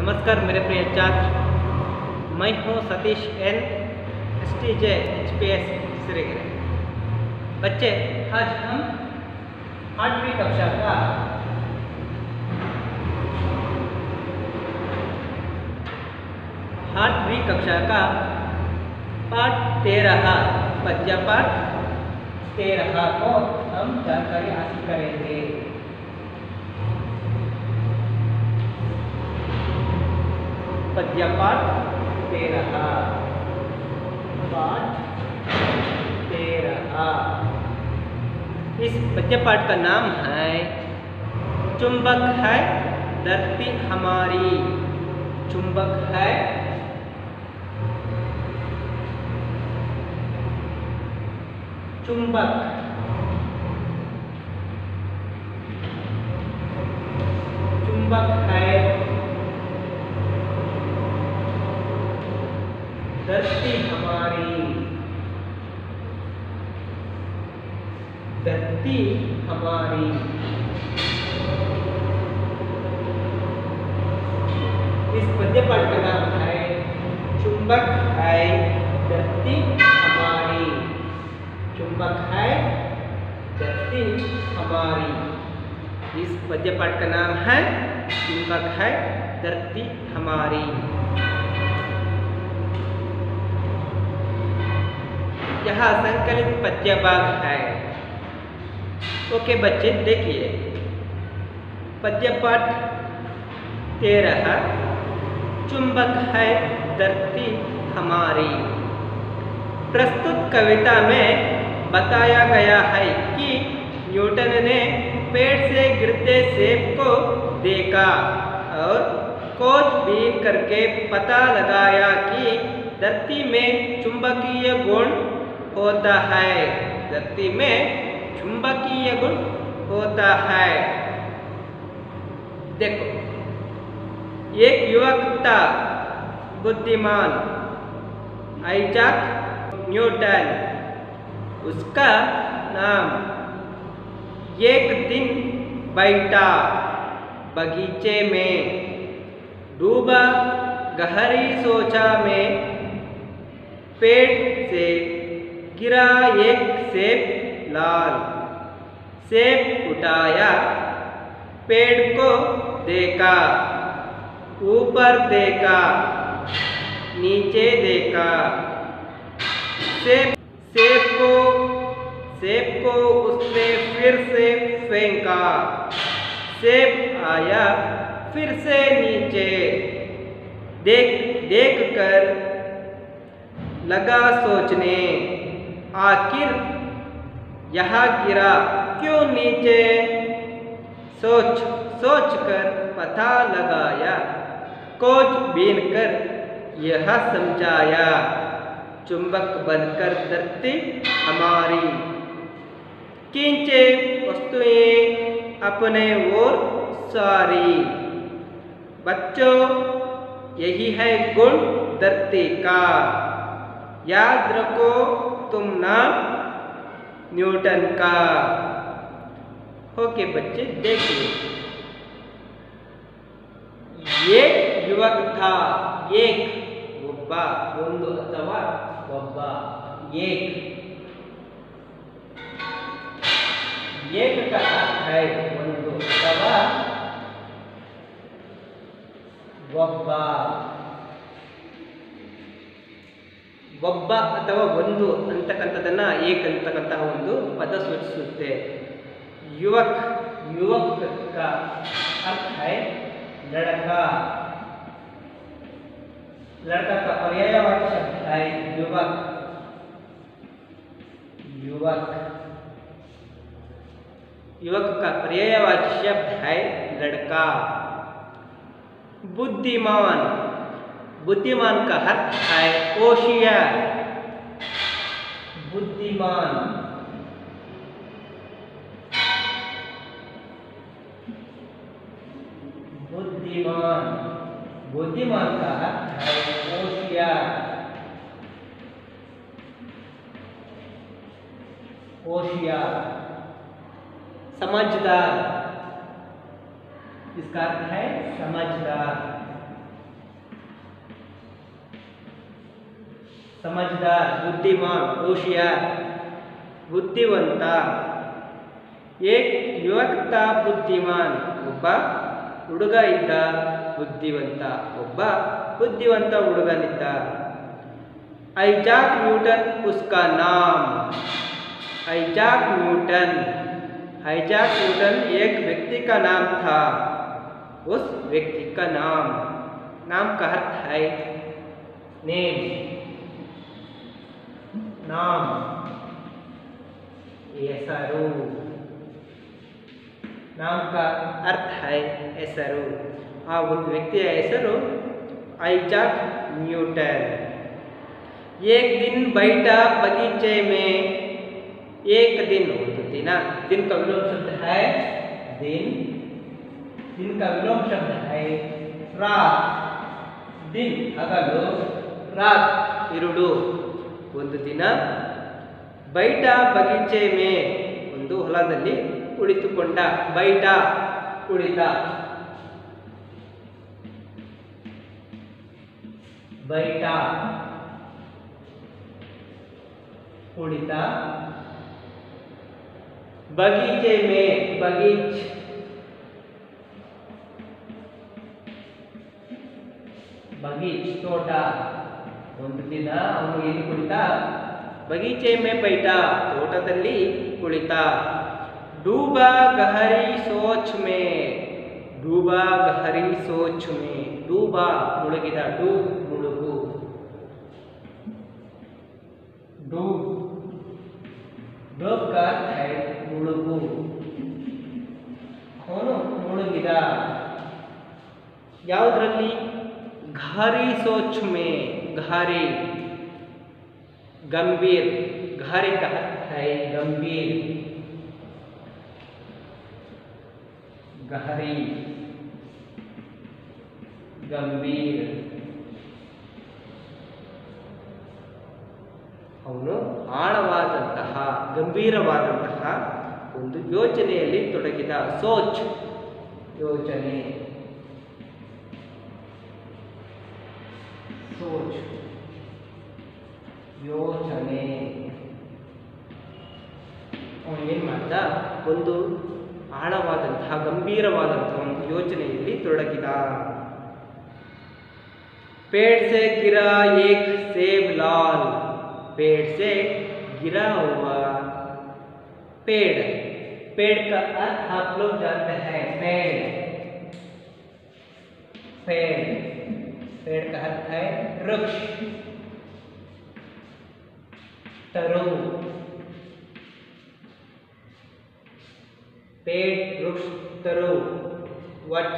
नमस्कार मेरे प्रिय छात्र, मैं हूँ सतीश एन STJ HPS श्रीगिरी। बच्चे, आज हम 8वीं कक्षा का पाठ 13 पद्य पाठ 13 को हम जानकारी हासिल करेंगे। पद्य पाठ 13 इस पद्य पाठ का नाम है चुंबक है धरती हमारी। चुंबक है चुंबक है धरती हमारी। धरती हमारी इस पद्य पाठ का नाम है चुंबक है धरती हमारी। चुंबक है धरती हमारी। इस पद्य पाठ का नाम है चुंबक है धरती हमारी। यहाँ संकलित पद्य भाग है। ओके बच्चे, देखिए पद्य पाठ 13 चुंबक है धरती हमारी। प्रस्तुत कविता में बताया गया है कि न्यूटन ने पेड़ से गिरते सेब को देखा और खोजबीन करके पता लगाया कि धरती में चुंबकीय गुण होता है। धरती में चुंबकीय गुण होता है। देखो, एक युवक था बुद्धिमान, आइजैक न्यूटन उसका नाम। एक दिन बैठा बगीचे में, डूबा गहरी सोचा में। पेड़ से गिरा एक सेब लाल। सेब उठाया, पेड़ को देखा, ऊपर देखा, नीचे देखा। सेब को उसने फिर से फेंका। सेब आया फिर से नीचे। देख कर लगा सोचने, आखिर यहाँ गिरा क्यों नीचे। सोच कर पता लगाया, खोजबीन कर यह समझाया। चुंबक बनकर धरती हमारी खींचे वस्तुएं अपने ओर सारी। बच्चों, यही है गुण धरती का। याद रखो तुम नाम न्यूटन का। ओके बच्चे, देखिए एक युवक था। एक ಒಬ್ಬ, ಒಂದು ಅಥವಾ ಒಬ್ಬ, एक का अर्थ है ಒಂದು ಅಥವಾ ಒಬ್ಬ। ಒಬ್ಬ ಅಥವಾ ಒಂದು ಅಂತಕ್ಕಂಥದ್ದನ್ನ ಏಕ್ ಅಂತಕ್ಕಂತಹ ಒಂದು ಪದ ಸೂಚಿಸುತ್ತೆ। युवक का अर्थ है लड़का। लड़का का पर्यायवाची शब्द है युवक। युवक का पर्यायवाची शब्द है लड़का। बुद्धिमान का अर्थ है होशियार। बुद्धिमान का अर्थ है होशियार। समझदार, इसका अर्थ है समझदार। समझदार, बुद्धिमान, होशियार, बुद्धिवंत। एक युवक बुद्धिमान, ಒಬ್ಬ ಹುಡುಗ ಇದ್ದ ಬುದ್ಧಿವಂತ, ಒಬ್ಬ ಬುದ್ಧಿವಂತ ಹುಡುಗನಿದ್ದ। आइजैक न्यूटन उसका नाम, आइजैक न्यूटन, आइजैक न्यूटन एक व्यक्ति का नाम था। उस व्यक्ति का नाम, नाम का अर्थ है नेम, नाम, ಹೆಸರು, नाम का अर्थ है ಹೆಸರು। ಆ ಒಂದು ವ್ಯಕ್ತಿಯ ಹೆಸರು आइजैक न्यूटन। एक दिन बैठा बगीचे में, एक दिन, ಒಂದು ದಿನ, दिन का विलोम शब्द है दिन, दिन का विलोम शब्द है रात, दिन ಹಗಲು, रात ಇರುಳು। ಒಂದು ದಿನ बैठा बगीचे में, ಒಂದು ಹೊಲದಲ್ಲಿ ಕುಳಿತುಕೊಂಡ, बैठा ಕುಳಿತ, बैठा ಕುಳಿತ। बगीचे में, बगीच, बगीच ತೋಟ। ಒಂದು ದಿನ ಅವನು ಎಲ್ಲಿ ಕುಳಿತ? बगीचे में बैठा, ತೋಟದಲ್ಲಿ ಕುಳಿತ। डूबा गहरी सोच में, डूबा गहरी सोच में, डूबा ಮುಳುಗಿದ, डूब ಮುಳುಗು, डूब, डूब का अर्थ है ಮುಳುಗು, ಅವನು ಮುಳುಗಿದ। ಯಾವುದರಲ್ಲಿ? गहरी सोच में, गहरी, गंभीर, गहरी का अर्थ है गंभीर, गहरी, गंभीर। ಅವನು ಆಳವಾದಂತಹ, ಗಂಭೀರವಾದಂತಹ ಒಂದು ಯೋಚನೆಯಲ್ಲಿ ತೊಡಗಿದ, ಸೋಚ್ ಯೋಚನೆ, ಸೋಚ್ ಯೋಚನೆ। ಅವನು ಏನು ಮಾಡ್ದ? ಒಂದು ಆಳವಾದಂತಹ, ಗಂಭೀರವಾದಂತಹ ಒಂದು ಯೋಚನೆಯಲ್ಲಿ ತೊಡಗಿದ। पेड़ से गिरा एक सेब लाल, पेड़ से गिरा हुआ, पेड़, पेड़ का अर्थ आप लोग जानते हैं, पेड़, पेड़, पेड़ का अर्थ है वृक्ष, तरु, पेड़, वृक्ष, तरु, वट,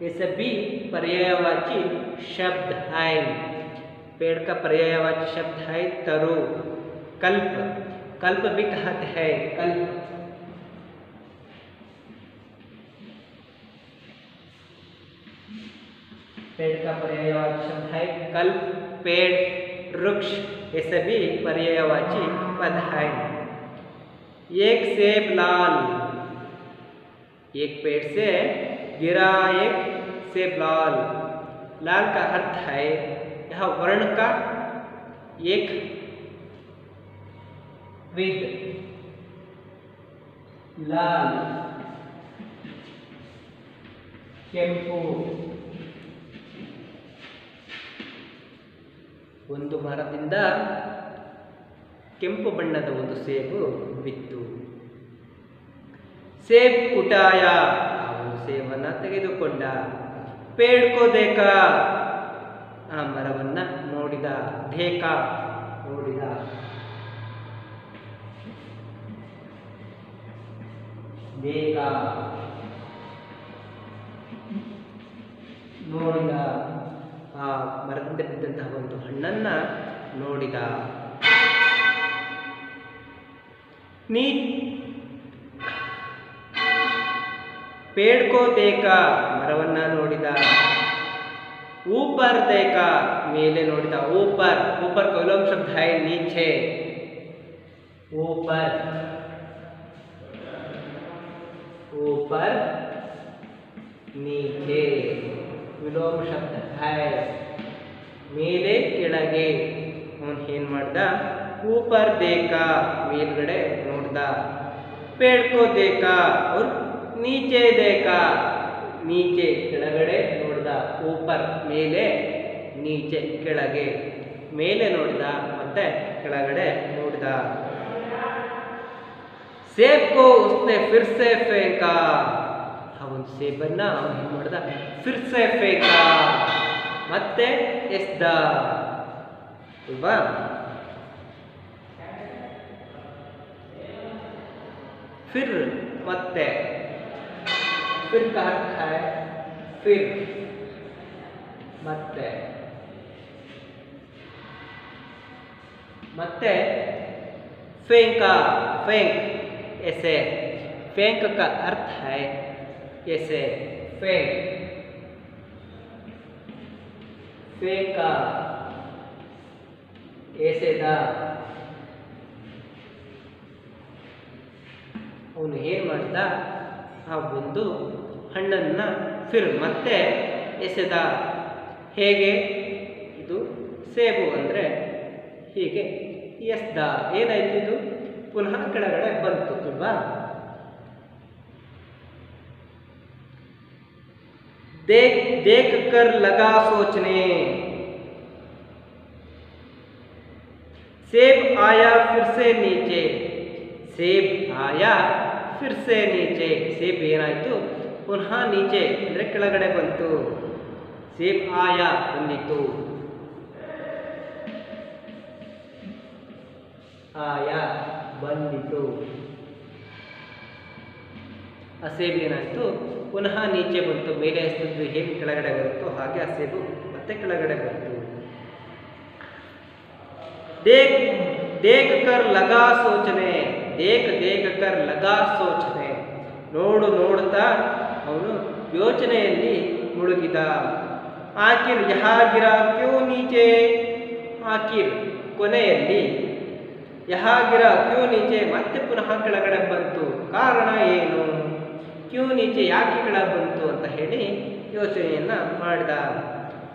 ये सभी पर्यायवाची शब्द है। पेड़ का पर्यायवाची शब्द है तरु। कल्प, कल्प भी कहते हैं, कल्प, पेड़ का पर्यायवाची शब्द है कल्प, पेड़, वृक्ष, ये सभी पर्यायवाची पद है। एक सेब लाल, एक पेड़ से गिरा एक सेब लाल, लाल का अर्थ है यह वर्ण का एक विध, लाल, ಕೆಂಪು। ಒಂದು ಮರದಿಂದ ಕೆಂಪು ಬಣ್ಣದ ಒಂದು ಸೇಬು ಬಿತ್ತು। ಸೇಬ್ ಉಟಾಯ, ಸೇಬನ್ನು ತೆಗೆದುಕೊಂಡ। ಪೇಡ್ ಕೋ ದೇಖ, ಆ ಮರವನ್ನ ನೋಡಿದ, ಢೇಕ ನೋಡಿದ, ದೇಖ ನೋಡಿದ, ಆ ಮರದಿಂದ ಬಿದ್ದಂತಹ ಒಂದು ಹಣ್ಣನ್ನ ನೋಡಿದ। ನೀ पेड़ को देखा, ಮರವನ್ನ ನೋಡಿದ। ऊपर देखा, ಮೇಲೆ ನೋಡಿದ। ऊपर, ऊपर का विलोम शब्द है नीचे, ऊपर, ऊपर, नीचे, विलोम शब्द है। ಮೇಲೆ ಕೆಳಗೆ. ಅವನು ಏನು ಮಾಡ್ದ? ऊपर देखा ಮೇಲ್ಗಡೆ ನೋಡ್ದ. पेड़ को देखा और नीचे देखा नीचे ಕೆಳಗಡೆ ನೋಡ್ದ. ऊपर ಮೇಲೆ, नीचे ಕೆಳಗೆ. ಮೇಲೆ ನೋಡ್ದ ಮತ್ತೆ ಕೆಳಗಡೆ ನೋಡ್ದ. सेब को उसने फिर से फेंका. ಅವನು ಸೇಬನ್ನ ಅವನು ಏನು ಮಾಡ್ದ? फिर से फेंका ಮತ್ತೆ ಎಸ್ದ ಅಲ್ವಾ? फिर ಮತ್ತೆ, फिर का अर्थ है फिर ಮತ್ತೆ. ಮತ್ತೆ फेंका, फेंक ऐसे. फेंक का अर्थ है ऐसे. फेंक, फेंका ಎಸೆದ. ಅವನು ಏನು ಮಾಡ್ದ? ಆ ಒಂದು ಹಣ್ಣನ್ನ ಫಿರ್ ಮತ್ತೆ ಎಸೆದ. ಹೇಗೆ? ಇದು ಸೇಬು ಅಂದರೆ ಹೀಗೆ ಎಸ್ದ. ಏನಾಯ್ತು? ಇದು ಪುನಃ ಕೆಳಗಡೆ ಬಂತು ಅಲ್ವಾ? देख कर लगा सोचने. सेब आया फिर से नीचे. सेब आया फिर से नीचे. ಸೇಬ್ ಏನಾಯ್ತು? ಪುನಃ ನೀಚೆ ಅಂದರೆ ಕೆಳಗಡೆ ಬಂತು. ಸೇಬ್ ಆಯಾ ಬಂದಿತು. ಆಯಾ ಬಂದಿತು. ಆ ಸೇಬು ಏನಾಯಿತು? ಪುನಃ ನೀಚೆ ಬಂತು. ಮೇಲೆ ಎಸೆದು ಹೇಗೆ ಕೆಳಗಡೆ ಬರುತ್ತೋ ಹಾಗೆ ಆ ಸೇಬು ಮತ್ತೆ ಕೆಳಗಡೆ ಬಂತು. देख कर लगा सोचने. देख कर लगा सोचने. ನೋಡು ನೋಡ್ತಾ ಅವನು ಯೋಚನೆಯಲ್ಲಿ ಮುಳುಗಿದ. ಆಖಿರ್ ಯಹಾ ಗಿರಾ ಕ್ಯೂ ನೀಚೆ. ಆಖಿರ್ ಕೊನೆಯಲ್ಲಿ, ಯಹಾ ಗಿರಾ ಕ್ಯೂ ನೀಚೆ ಮತ್ತೆ ಪುನಃ ಕೆಳಗಡೆ ಬಂತು. ಕಾರಣ ಏನು? ಕ್ಯೂ ನೀಚೆ ಯಾಕೆ ಕೆಳಗೆ ಬಂತು ಅಂತ ಹೇಳಿ ಯೋಚನೆಯನ್ನ ಮಾಡಿದ.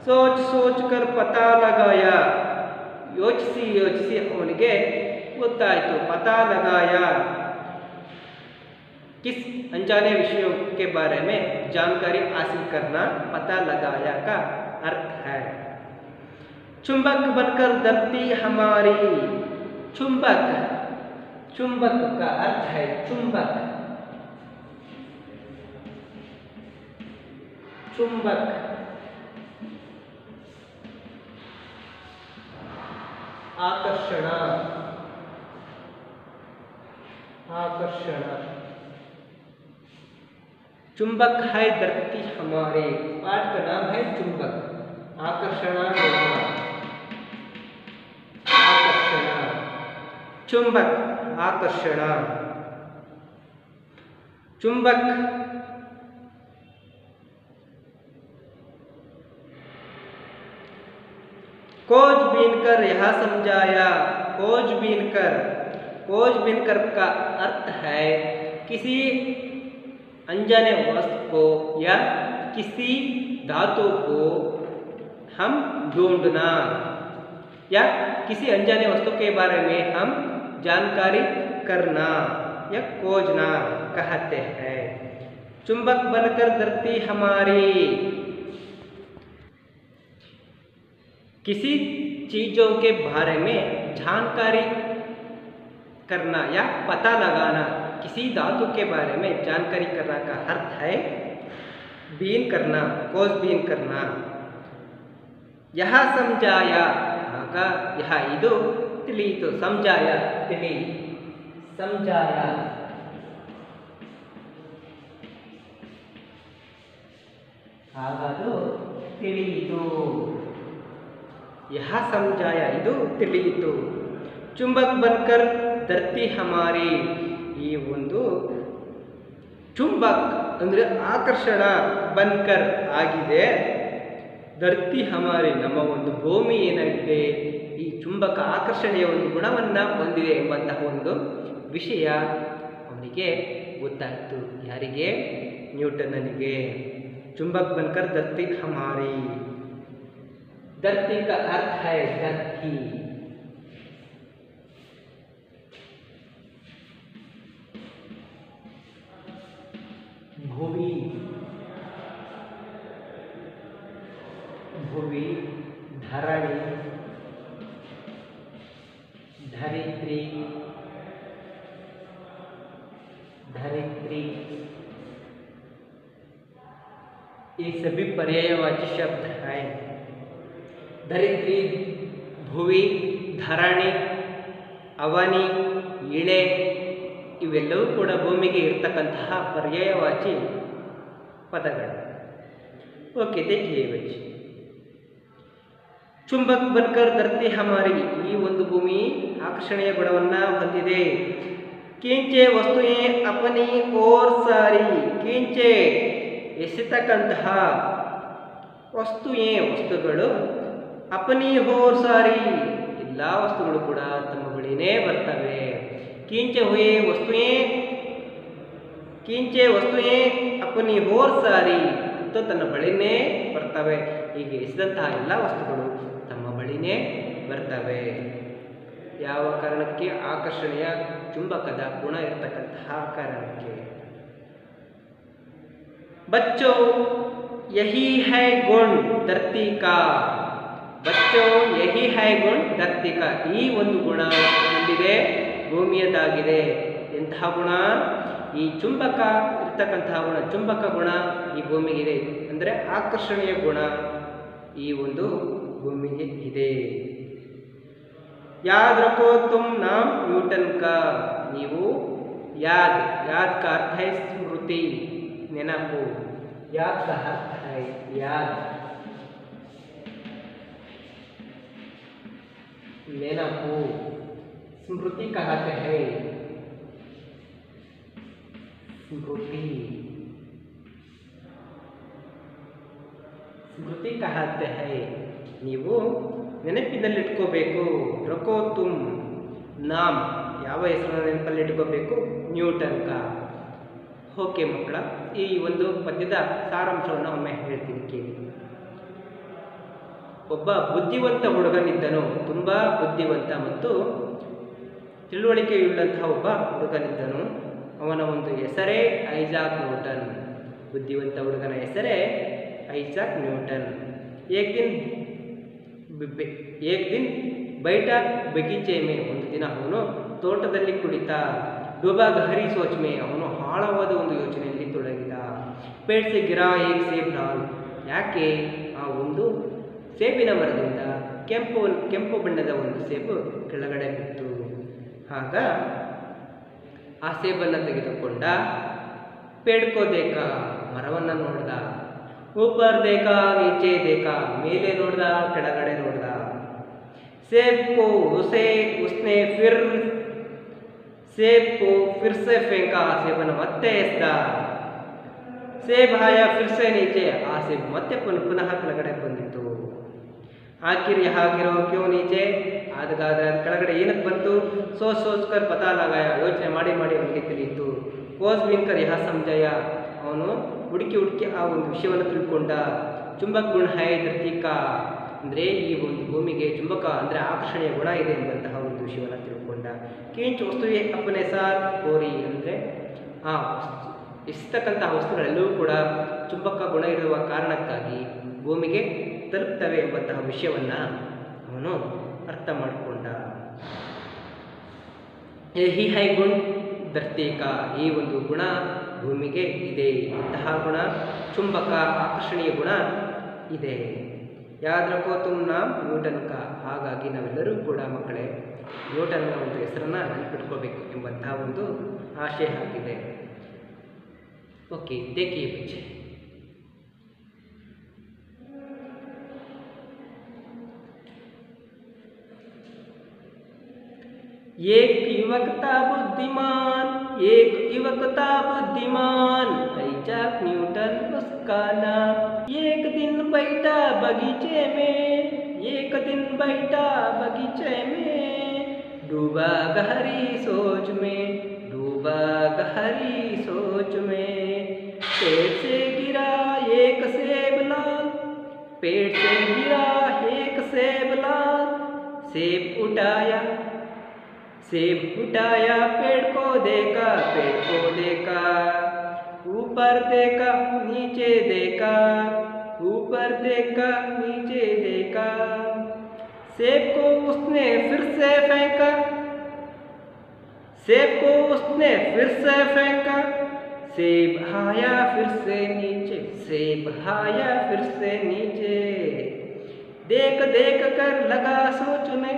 ಸೋಚ್ ಸೋಚ್ ಕರ್ ಪತಾ ಲಗಾಯ. ಯೋಚಿಸಿ ಯೋಚಿಸಿ ಅವನಿಗೆ ಗೊತ್ತಾಯಿತು. पता लगाया किस अनजाने विषयों के बारे में जानकारी हासिल करना पता लगाया का अर्थ है. चुंबक बनकर धरती हमारी. चुंबक, चुंबक का अर्थ है चुंबक. चुंबक आकर्षण, आकर्षण. चुंबक है धरती हमारे. पाठ का नाम है चुंबक. आकर्षण, आकर्षण. चुंबक आकर्षण. चुंबक खोजबीन कर यह समझाया. खोजबीन कर, खोजबीन कर का अर्थ है किसी अनजाने वस्तु को या किसी धातु को हम ढूंढना या किसी अनजाने वस्तु के बारे में हम जानकारी करना या खोजना कहते हैं. चुंबक बनकर धरती हमारी. किसी चीज़ों के बारे में जानकारी करना या पता लगाना. किसी धातु के बारे में जानकारी करना का अर्थ है बीन करना, खोजबीन करना. यह समझाया का यह ಇದು ತಿಳಿಯಿತು. ಸಮಜಾಯ ತಿಳಿ, ಸಮಜಾಯ. ಹಾಗದು ತಿಳಿಯಿತು. यह समझाया ಇದು ತಿಳಿಯಿತು. ಚುಂಬಕ್ ಬನ್ಕರ್ ಧರ್ತಿ ಹಮಾರಿ. ಈ ಒಂದು ಚುಂಬಕ್ ಅಂದರೆ ಆಕರ್ಷಣ, ಬನ್ಕರ್ ಆಗಿದೆ, ಧರ್ತಿ ಹಮಾರಿ ನಮ್ಮ ಒಂದು ಭೂಮಿ ಏನಾಗಿದೆ ಈ ಚುಂಬಕ ಆಕರ್ಷಣೆಯ ಒಂದು ಗುಣವನ್ನು ಹೊಂದಿದೆ ಎಂಬಂತಹ ಒಂದು ವಿಷಯ ಅವನಿಗೆ ಗೊತ್ತಾಯಿತು. ಯಾರಿಗೆ? ನ್ಯೂಟನ್ನನಿಗೆ. ಚುಂಬಕ್ ಬನ್ಕರ್ ಧರ್ತಿ ಹಮಾರಿ. धरती का अर्थ है धरती। भूमि, भूमि, धरणी, धरित्री, धरित्री, ये सभी पर्यायवाची शब्द हैं। धरित्री, भुವಿ, धರಣಿ, ಅವನಿ, ಇಳೆ ಇವೆಲ್ಲವೂ ಕೂಡ ಭೂಮಿಗೆ ಇರತಕ್ಕಂತಹ ಪರ್ಯಾಯವಾಚಿ ಪದಗಳು। ಓಕೆ, देखिए बच्चे, ಚುಂಬಕ್ ಬನ್ಕರ್ ಧರ್ತಿ ಹಮಾರಿ, ಈ ಒಂದು ಭೂಮಿ ಆಕರ್ಷಣೆಯ ಗುಣವನ್ನು ಹೊಂದಿದೆ। ಕಿಂಚೆ ವಸ್ತುಯೇ ಅಪನಿ ಓರ್ ಸಾರಿ, ಕಿಂಚೆ ಎಸೆತಕ್ಕಂತಹ ವಸ್ತುಯೇ ವಸ್ತುಗಳು, ಅಪನಿ ಓರ್ ಸಾರಿ ಎಲ್ಲ ವಸ್ತುಗಳು ಕೂಡ ತಮ್ಮ ಬಳಿನೇ ಬರ್ತವೆ। ಕಿಂಚೆ ಹುಯೇ ವಸ್ತುಯೇ, ಕಿಂಚೆ ವಸ್ತುಯೇ ಅಪನಿ ಓರ್ ಸಾರಿ ಅಂತ ತನ್ನ ಬಳಿನೇ ಬರ್ತವೆ। ಹೀಗೆ ಎಸೆದಂತಹ ಎಲ್ಲ ವಸ್ತುಗಳು ತಮ್ಮ ಬಳಿನೇ ಬರ್ತವೆ। ಯಾವ ಕಾರಣಕ್ಕೆ? ಆಕರ್ಷಣೆಯ ಚುಂಬಕದ ಗುಣ ಇರತಕ್ಕಂತಹ ಕಾರಣಕ್ಕೆ। बच्चों यही है गुण धरती का, बच्चों यही है गुण धरती का, ಈ ಒಂದು ಗುಣ ಎಲ್ಲಿದೆ? ಭೂಮಿಯದಾಗಿದೆ। ಎಂತಹ ಗುಣ? ಈ ಚುಂಬಕ ಇರತಕ್ಕಂತಹ ಗುಣ, ಚುಂಬಕ ಗುಣ ಈ ಭೂಮಿಗಿದೆ, ಅಂದರೆ ಆಕರ್ಷಣೆಯ ಗುಣ ಈ ಒಂದು ಭೂಮಿಗೆ ಇದೆ। याद रखो तुम नाम न्यूटन का, ನೀವು याद, याद का अर्थ है स्मृति, ನೆನಪು। याद का अर्थ है याद, ನೆನಪು। स्मृति कहते हैं स्मृति, स्मृति कहते हैं ನೀವು ನೆನಪಿನಲ್ಲಿಟ್ಕೋಬೇಕು। ರಖೋ ತುಮ್ ನಾಮ್, ಯಾವ ಹೆಸರನ್ನು ನೆನಪಲ್ಲಿ ಇಟ್ಕೋಬೇಕು? ನ್ಯೂಟನ್ ಕಾ। ಓಕೆ ಮಕ್ಕಳ, ಈ ಒಂದು ಪದ್ಯದ ಸಾರಾಂಶವನ್ನು ಒಮ್ಮೆ ಹೇಳ್ತೀನಿ ಕೇಳಿ। ಒಬ್ಬ ಬುದ್ಧಿವಂತ ಹುಡುಗನಿದ್ದನು, ತುಂಬ ಬುದ್ಧಿವಂತ ಮತ್ತು ತಿಳುವಳಿಕೆಯುಳ್ಳಂತಹ ಒಬ್ಬ ಹುಡುಗನಿದ್ದನು। ಅವನ ಒಂದು ಹೆಸರೇ ಐಜಾಕ್ ನ್ಯೂಟನ್, ಬುದ್ಧಿವಂತ ಹುಡುಗನ ಹೆಸರೇ ಐಜಾಕ್ ನ್ಯೂಟನ್। एक दिन बैठा बगीचे में, ಒಂದು ದಿನ ಅವನು ತೋಟದಲ್ಲಿ ಕುಳಿತ। डूबा गहरी सोच में, ಅವನು ಆಳವಾದ ಒಂದು ಯೋಚನೆಯಲ್ಲಿ ತೊಡಗಿದ। पेड़ से गिरा एक सेब डाल, ಯಾಕೆ? ಆ ಒಂದು ಸೇಬಿನ ಮರದಿಂದ ಕೆಂಪು ಬಣ್ಣದ ಒಂದು ಸೇಬು ಕೆಳಗಡೆ ಬಿತ್ತು। ಆಗ ಆ ಸೇಬನ್ನು ತೆಗೆದುಕೊಂಡ। पेड़ को देखा, ಮರವನ್ನು ನೋಡ್ದ। ऊपर देखा नीचे देखा, ಮೇಲೆ ನೋಡ್ದ ಕೆಳಗಡೆ ನೋಡ್ದ। सेब को उसने फिर से फेंका, ಸೇಬನ್ನು ಮತ್ತೆ ಎಸ್ದ। सेब आया फिर से नीचे, ಆ ಸೇಬ್ ಮತ್ತೆ ಪುನಃ ಕೆಳಗಡೆ ಬಂದಿತು। आखिर यहाँ गिरो क्यों नीचे, ಆದಗಾದ್ರೆ ಅದು ಕೆಳಗಡೆ ಏನಕ್ಕೆ ಬಂತು? सोच कर पता लगाया, ಯೋಚನೆ ಮಾಡಿ ಅವನಿಗೆ ತಿಳಿಯಿತು। खोज बीन कर यहाँ समझाया, ಅವನು ಹುಡುಕಿ ಆ ಒಂದು ವಿಷಯವನ್ನು ತಿಳ್ಕೊಂಡ। ಚುಂಬಕ ಗುಣ ಹೈ ಧರತಿ ಕಾ, ಅಂದರೆ ಈ ಒಂದು ಭೂಮಿಗೆ ಚುಂಬಕ ಅಂದರೆ ಆಕರ್ಷಣೆಯ ಗುಣ ಇದೆ ಎಂಬಂತಹ ಒಂದು ವಿಷಯವನ್ನು ತಿಳ್ಕೊಂಡ। ಕಿಂಚ ವಸ್ತುವೆ ಅಪ್ಪನೆ ಸಾರ್ ಕೋರಿ, ಅಂದರೆ ಆ ಇಸ್ತಕ್ಕಂತಹ ವಸ್ತುಗಳೆಲ್ಲವೂ ಕೂಡ ಚುಂಬಕ ಗುಣ ಇರುವ ಕಾರಣಕ್ಕಾಗಿ ಭೂಮಿಗೆ ತಲುಪ್ತವೆ ಎಂಬಂತಹ ವಿಷಯವನ್ನು ಅವನು ಅರ್ಥ ಮಾಡಿಕೊಂಡ। ಯಹಿ ಹೈ ಗುಣ ಧರತಿ ಕಾ, ಈ ಒಂದು ಗುಣ ಭೂಮಿಗೆ ಇದೆ, ಇಂತಹ ಗುಣ ಚುಂಬಕ ಆಕರ್ಷಣೀಯ ಗುಣ ಇದೆ। ಯಾದ್ ರಖೋ ತುಮ್ ನಾಮ್ ನ್ಯೂಟನ್ ಕಾ, ಹಾಗಾಗಿ ನಾವೆಲ್ಲರೂ ಕೂಡ ಮಕ್ಕಳೇ ನ್ಯೂಟನ್ನ ಒಂದು ಹೆಸರನ್ನು ನೆನಪಿಟ್ಕೋಬೇಕು ಎಂಬಂತಹ ಒಂದು ಆಶಯ ಆಗಿದೆ। ಓಕೆ, देखिए बच्चे, एक युवक था बुद्धिमान, एक युवक था बुद्धिमान, आइजैक न्यूटन उसका नाम। एक दिन बैठा बगीचे में, एक दिन बैठा बगीचे में, डूबा गहरी सोच में, डूबा गहरी सोच में। पेड़ से गिरा एक सेब लाल, पेड़ से गिरा एक सेब उठाया, सेब उठाया, पेड़ को देखा, पेड़ को देखा, ऊपर देखा, नीचे देखा, ऊपर देखा, नीचे देखा, सेब को उसने फिर से फेंका, सेब को उसने फिर से फेंका, सेब आया फिर से नीचे, सेब आया फिर से नीचे, देख देख कर लगा सोचने,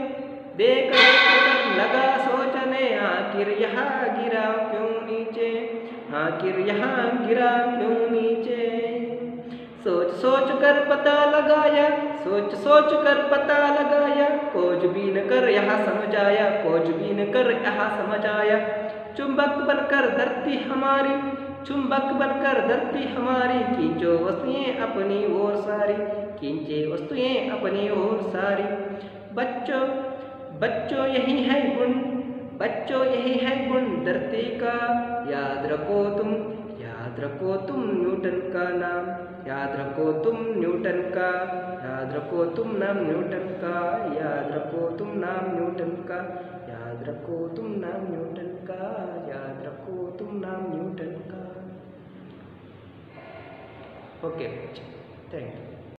देख देख कर लगा सोचने, आखिर यहाँ गिरा क्यों नीचे, आखिर यहाँ गिरा क्यों नीचे। सोच सोच कर पता लगाया, सोच सोच कर पता लगाया, खोजबीन कर यहाँ समझ आया, खोजबीन कर यहाँ समझ आया, चुंबक बनकर धरती हमारी, चुंबक बनकर धरती हमारी, खींचो वस्तुएं अपनी ओर सारी, खींचे वस्तुएं अपनी ओर सारी। बच्चों बच्चों यही है गुण, बच्चों यही है गुण धरती का, याद रखो तुम, याद रखो तुम न्यूटन का नाम, याद रखो तुम न्यूटन का, याद रखो तुम नाम न्यूटन का, याद रखो तुम नाम न्यूटन का, याद रखो तुम नाम न्यूटन का, याद रखो तुम नाम न्यूटन का। Okay, thank you.